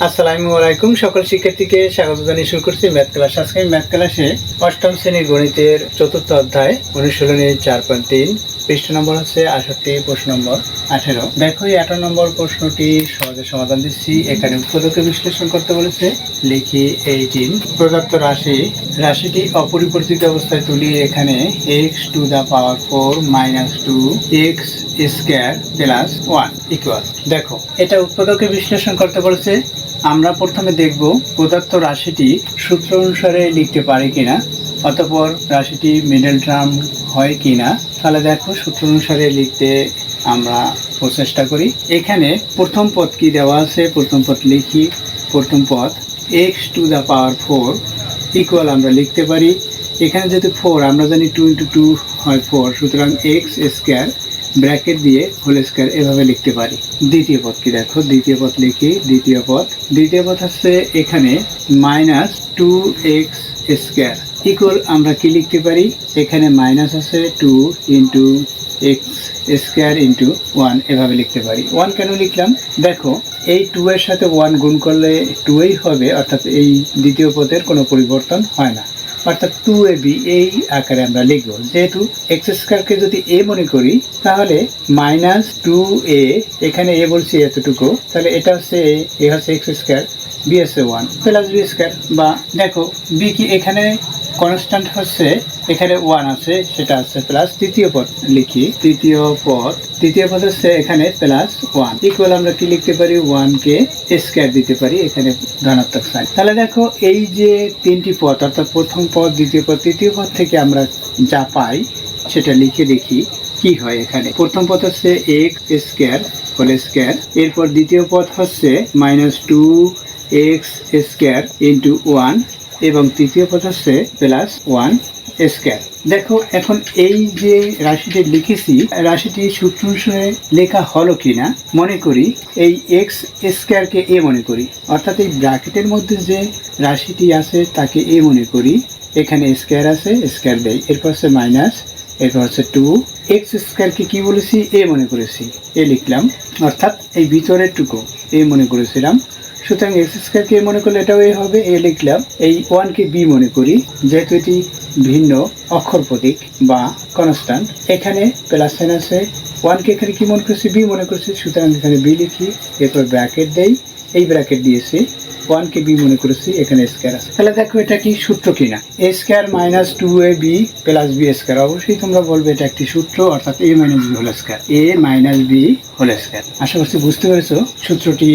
আসসালামু আলাইকুম। সকল শিক্ষার্থীকে স্বাগত জানিয়ে শুরু করছি ম্যাথ ক্লাস। আজকে ম্যাথ ক্লাসে অষ্টম শ্রেণীর গণিতের চতুর্থ অধ্যায় অনুশীলনী 4.3 পৃষ্ঠ নম্বর হচ্ছে 68, প্রশ্ন নম্বর 18। দেখো এই 18 নম্বর প্রশ্নটি সহজে সমাধান দিচ্ছি। এখানে উৎপাদকে বিশ্লেষণ করতে বলেছে। লিখি 18 প্রদত্ত রাশিটি অপরিবর্তিত অবস্থায় তুলি। এখানে x to the power 4 minus 2x square plus 1 equal. দেখো এটা উৎপাদকে বিশ্লেষণ করতে বলেছে। আমরা প্রথমে দেখব প্রদত্ত রাশিটি সূত্র অনুসারে লিখতে পারি কিনা, অতঃপর রাশিটি মিডল টার্ম হয় কিনা। তাহলে দেখো সূত্র অনুসারে লিখতে আমরা প্রচেষ্টা করি। এখানে প্রথম পদ কি দেওয়া আছে, প্রথম পদ লিখি। প্রথম পদ x to the power 4 equal আমরা লিখতে পারি। এখানে যেহেতু 4 আমরা জানি 2 ইন্টু 2 হয় 4, সুতরাং x স্কয়ার ব্র্যাকেট দিয়ে হোল স্কয়ার এভাবে লিখতে পারি। দ্বিতীয় পদ কি দেখো, দ্বিতীয় পদ লিখি। দ্বিতীয় পদ হচ্ছে এখানে মাইনাস 2x স্কয়ার ইকুয়াল আমরা কি লিখতে পারি, এখানে মাইনাস আছে 2 ইন্টু x স্কয়ার ইন্টু 1 এভাবে লিখতে পারি। 1 কেন লিখলাম, দেখো এই 2 এর সাথে 1 গুণ করলে 2ই হবে, অর্থাৎ এই দ্বিতীয় পদের কোনো পরিবর্তন হয় না, অর্থাৎ 2ab এই আকারে আমরা লিখব। যেহেতু x স্কয়ারকে যদি a মনে করি তাহলে মাইনাস 2a, এখানে a বলছি এতটুকু, তাহলে এটা হচ্ছে a হচ্ছে x স্কয়ার, b হচ্ছে 1 প্লাস b স্কয়ার। বা দেখো b কি এখানে কনস্ট্যান্ট হচ্ছে, এখানে 1 আছে, সেটা আছে প্লাস। তৃতীয় পদ লিখি। তৃতীয় পদ হচ্ছে এখানে প্লাস 1 ইকুয়াল আমরা কি লিখতে পারি, 1 কে স্কয়ার দিতে পারি, এখানে ধনাত্মক সাইন। তাহলে দেখো এই যে তিনটি পদ, অর্থাৎ প্রথম পদ, দ্বিতীয় পদ, তৃতীয় পদ থেকে আমরা যা পাই সেটা লিখে দেখি কি হয়। এখানে প্রথম পদ হচ্ছে x স্কয়ার হোল স্কয়ার, এরপর দ্বিতীয় পদ হচ্ছে মাইনাস 2x স্কয়ার ইন্টু 1 এবং তৃতীয় পদ হচ্ছে প্লাস 1 স্কয়ার। দেখো এখন এই যে রাশিটি লিখেছি, রাশিটি সূত্র অনুসারে লেখা হলো কিনা মনে করি। এই x স্কয়ারকে a মনে করি, অর্থাৎ এই ব্র্যাকেটের মধ্যে যে রাশিটি আছে তাকে a মনে করি। এখানে স্কয়ার আছে, স্কয়ার দেই, এরপর হচ্ছে মাইনাস, এরপর হচ্ছে 2x স্কয়ারকে কি বলেছি, a মনে করেছি, a লিখলাম, অর্থাৎ এই ভিতরের টুকু a মনে করেছিলাম। সুতরাং এক্স স্কয়ারকে মনে করলে এটাও এ হবে, এ লিখলাম। এই 1 কে বি মনে করি, যেহেতু এটি ভিন্ন অক্ষর প্রতীক বা কনস্ট্যান্ট, এখানে প্লাস সাইন আছে। 1 কে এখানে কি মনে করছি, বি মনে করছি, সুতরাং এখানে বি লিখি, এরপর ব্র্যাকেট দেই, এই ব্র্যাকেট দিয়েছি। 1 কে বি মনে করেছি, এখানে স্কয়ার আছে। তাহলে দেখো এটা কি সূত্র কিনা, a square minus 2ab plus b square. অবশ্যই তোমরা বলবে এটা একটি সূত্র, অর্থাৎ a minus b whole square, a minus b whole square. আশা করছি বুঝতে পেরেছো সূত্রটি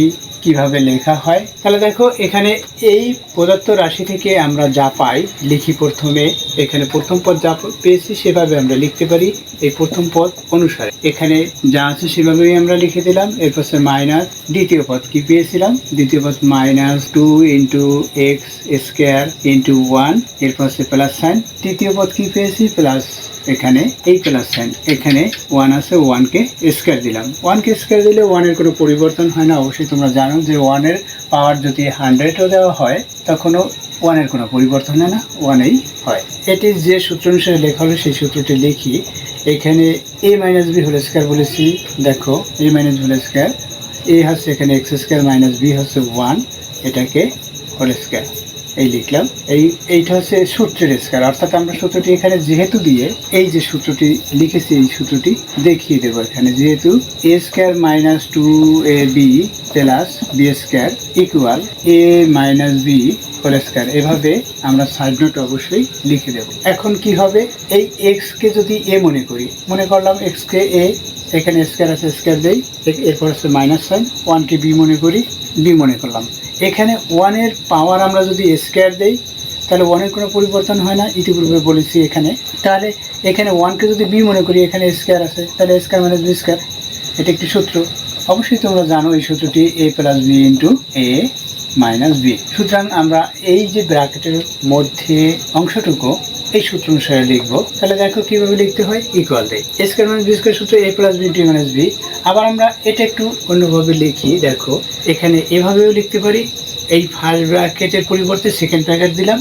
কিভাবে লেখা হয়। তাহলে দেখো এখানে এই প্রদত্ত রাশি থেকে আমরা যা পাই লিখি। প্রথমে এখানে প্রথম পদ যা পেয়েছি সেভাবে আমরা লিখতে পারি, এই প্রথম পদ অনুসারে এখানে যা আছে সেভাবেই আমরা লিখে দিলাম। এরপর মাইনাস দ্বিতীয় পদ কি পেয়েছিলাম, দ্বিতীয় পদ minus 2 into x square into 1, এরপর প্লাস সাইন। তৃতীয় পদ কি পেয়েছি, প্লাস, এখানে এই প্লাস সাইন, এখানে 1 আছে, 1 কে স্কয়ার দিলাম। 1 কে স্কয়ার দিলে 1 এর কোনো পরিবর্তন হয় না। অবশ্যই তোমরা জানো যে 1 এর পাওয়ার যদি 100ও দেওয়া হয় তখনও 1 এর কোনো পরিবর্তন হয় না, 1এই হয়। এটি যে সূত্র অনুসারে লেখা হলো সেই সূত্রটি লিখি। এখানে a minus b whole square বলেছি। দেখো a minus whole square, a হচ্ছে এখানে এক্স স্কয়ার মাইনাস বি হচ্ছে 1, এটাকে হোল স্কয়ার এই লিখলাম। এইটা হচ্ছে সূত্রের স্কয়ার, অর্থাৎ আমরা সূত্রটি এখানে যেহেতু দিয়ে এই যে সূত্রটি লিখেছি এই সূত্রটি দেখিয়ে দেবো এখানে। যেহেতু a square minus 2ab plus b square equal a minus b whole square, এভাবে আমরা সাইড নোট অবশ্যই লিখে দেব। এখন কি হবে, এই x কে যদি a মনে করলাম, x কে a, এখানে স্কয়ার আছে, স্কয়ার দেই, এরপর হচ্ছে মাইনাস সাইন। 1 কে বি মনে করি, বি মনে করলাম। এখানে 1 এর পাওয়ার আমরা যদি স্কয়ার দেই তাহলে 1 এর কোনো পরিবর্তন হয় না, ইতিপূর্বে বলেছি এখানে। তাহলে এখানে 1 কে যদি বি মনে করি, এখানে স্কয়ার আছে, তাহলে স্কয়ার মাইনাস বি স্কয়ার, এটা একটি সূত্র। অবশ্যই তোমরা জানো এই সূত্রটি a plus B into a minus b. সুতরাং আমরা এই যে ব্র্যাকেটের মধ্যে অংশটুকু এই সূত্র অনুসারে লিখবো। তাহলে দেখো কিভাবে লিখতে হয়, ইকুয়াল দেই, a square minus b square সূত্র a plus B into a minus b. আবার আমরা এটা একটু অন্যভাবে লিখি। দেখো এখানে এভাবেও লিখতে পারি, এই ফার্স্ট ব্র্যাকেটের পরিবর্তে সেকেন্ড ব্র্যাকেট দিলাম,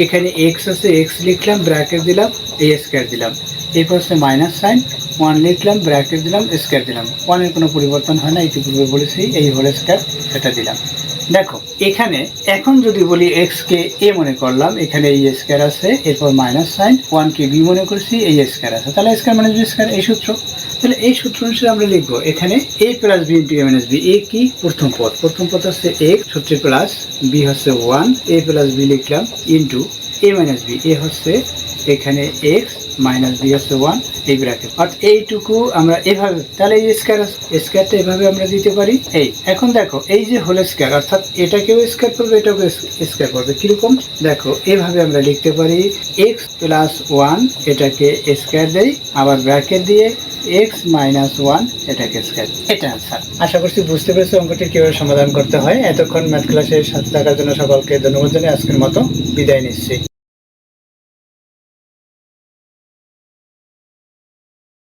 এখানে এক্স আছে, এক্স লিখলাম, ব্র্যাকেট দিলাম, a স্কয়ার দিলাম, এরপর হচ্ছে মাইনাস সাইন, 1 লিখলাম, ব্র্যাকেট দিলাম, স্কয়ার দিলাম। 1 এর কোনো পরিবর্তন হয় না, ইতিপূর্বে বলেছি, এই হোল স্কয়ার এটা দিলাম। দেখো এখানে এখন যদি বলি এক্স কে এ মনে করলাম, এখানে এই স্কয়ার আছে, এরপর মাইনাস সাইন, 1 কে বি মনে করছি, এই স্কয়ার আছে, তাহলে স্কয়ার মাইনাস বি স্কয়ার এই সূত্র। তাহলে এই সূত্র অনুসারে আমরা লিখবো এখানে a plus B into a minus B. এ কি? প্রথম পদ হচ্ছে এক্স সূত্রে প্লাস, বি হচ্ছে 1, a প্লাস বি লিখলাম ইন্টু a মাইনাস বি। এ হচ্ছে এখানে এক্স মাইনাস বি হচ্ছে 1, এই ব্র্যাকেট। অর্থাৎ এইটুকু আমরা এভাবে, তাহলে এই স্কয়ারটা এভাবে আমরা দিতে পারি। এই এখন দেখো এই যে হোল স্কয়ার, অর্থাৎ এটাকেও স্কয়ার করবে, এটাকেও স্কয়ার করবে। কিরকম দেখো, এভাবে আমরা লিখতে পারি এক্স প্লাস 1 এটাকে স্কয়ার দেই, আবার ব্র্যাকেট দিয়ে এক্স মাইনাস 1 এটাকে স্কয়ার। এটা আনসার। আশা করছি বুঝতে পেরেছো অঙ্কটি কিভাবে সমাধান করতে হয়। এতক্ষণ ম্যাথ ক্লাসের সাথে থাকার জন্য সকলকে ধন্যবাদ জানিয়ে আজকের মতো বিদায় নিচ্ছি।